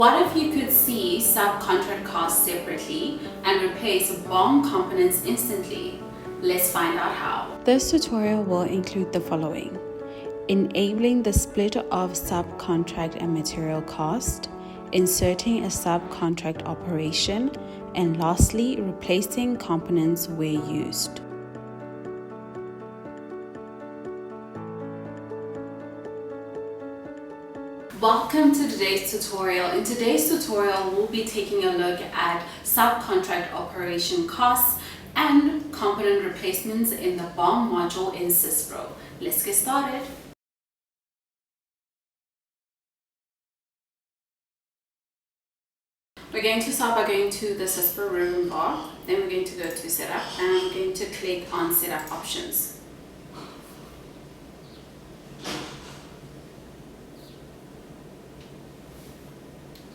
What if you could see subcontract costs separately and replace BOM components instantly? Let's find out how. This tutorial will include the following: enabling the split of subcontract and material cost, inserting a subcontract operation, and lastly, replacing components where used. Welcome to today's tutorial. In today's tutorial, we'll be taking a look at subcontract operation costs and component replacements in the BOM module in SYSPRO. Let's get started. We're going to start by going to the SYSPRO ribbon bar, then we're going to go to setup and I'm going to click on setup options.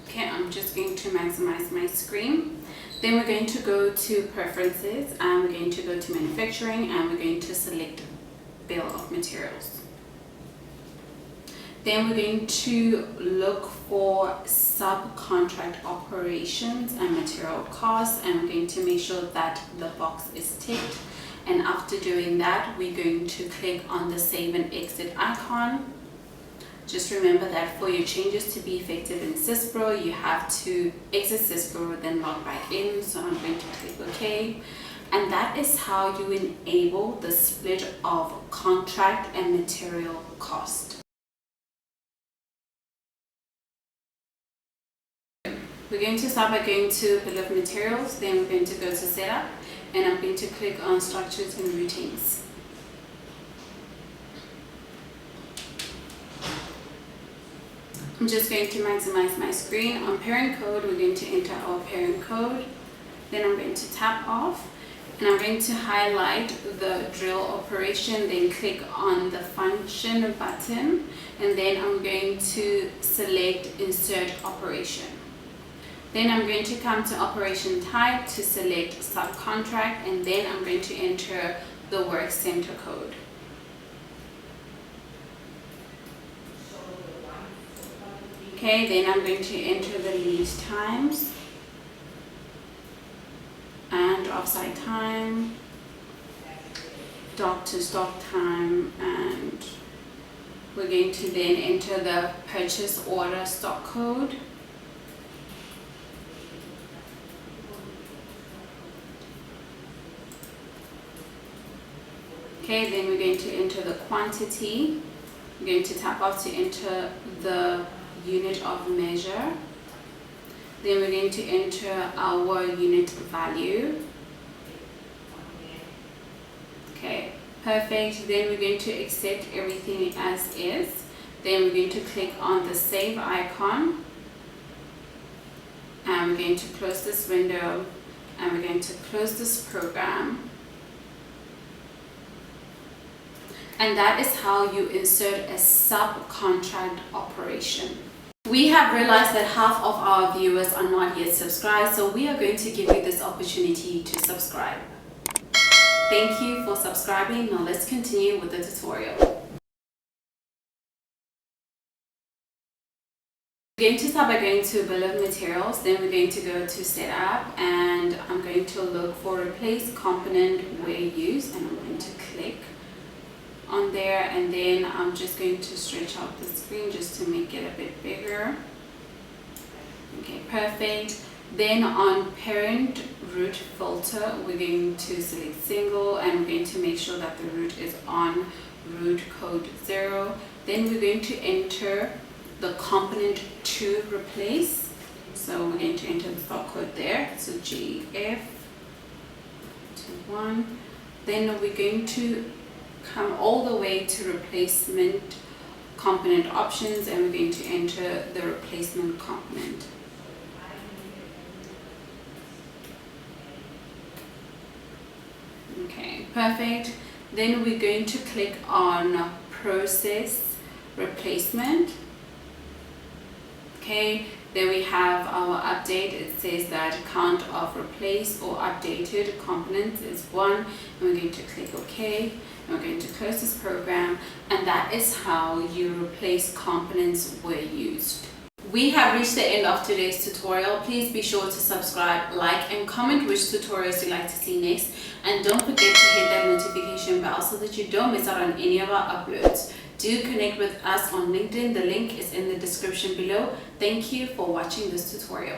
Okay, I'm just going to maximize my screen. Then we're going to go to preferences and we're going to go to manufacturing and we're going to select bill of materials. Then we're going to look for subcontract operations and material costs and we're going to make sure that the box is ticked. And after doing that, we're going to click on the save and exit icon. Just remember that for your changes to be effective in SYSPRO, you have to exit SYSPRO, then log back in. So I'm going to click OK. And that is how you enable the split of contract and material cost. We're going to start by going to bill of materials, then we're going to go to setup, and I'm going to click on structures and routines. I'm just going to maximize my screen. On parent code, we're going to enter our parent code. Then I'm going to tap off and I'm going to highlight the drill operation, then click on the function button, and then I'm going to select insert operation. Then I'm going to come to operation type to select subcontract, and then I'm going to enter the work center code. Okay, then I'm going to enter the lead times and offsite time, dock to stock time, and we're going to then enter the purchase order stock code. Okay, then we're going to enter the quantity. We're going to tap off to enter the unit of measure. Then we're going to enter our unit value. Okay, perfect. Then we're going to accept everything as is. Then we're going to click on the save icon. And we're going to close this window and we're going to close this program. And that is how you insert a subcontract operation. We have realized that half of our viewers are not yet subscribed, so we are going to give you this opportunity to subscribe. Thank you for subscribing. Now let's continue with the tutorial. We're going to start by going to bill of materials, then we're going to go to setup and I'm going to look for replace component where used and I'm going to click on there, and then I'm just going to stretch out the screen just to make it a bit bigger. Okay, perfect. Then on parent root filter, we're going to select single and we're going to make sure that the root is on root code 0. Then we're going to enter the component to replace. So we're going to enter the stock code there. So GF21. Then we're going to come all the way to replacement component options and we're going to enter the replacement component. Okay, perfect. Then we're going to click on process replacement. Okay, then we have our update. It says that count of replaced or updated components is 1 and we're going to click OK. We're going to close this program, and that is how you replace components where used. We have reached the end of today's tutorial. Please be sure to subscribe, like and comment which tutorials you'd like to see next, and don't forget to hit that notification bell so that you don't miss out on any of our uploads. Do connect with us on LinkedIn. The link is in the description below. Thank you for watching this tutorial.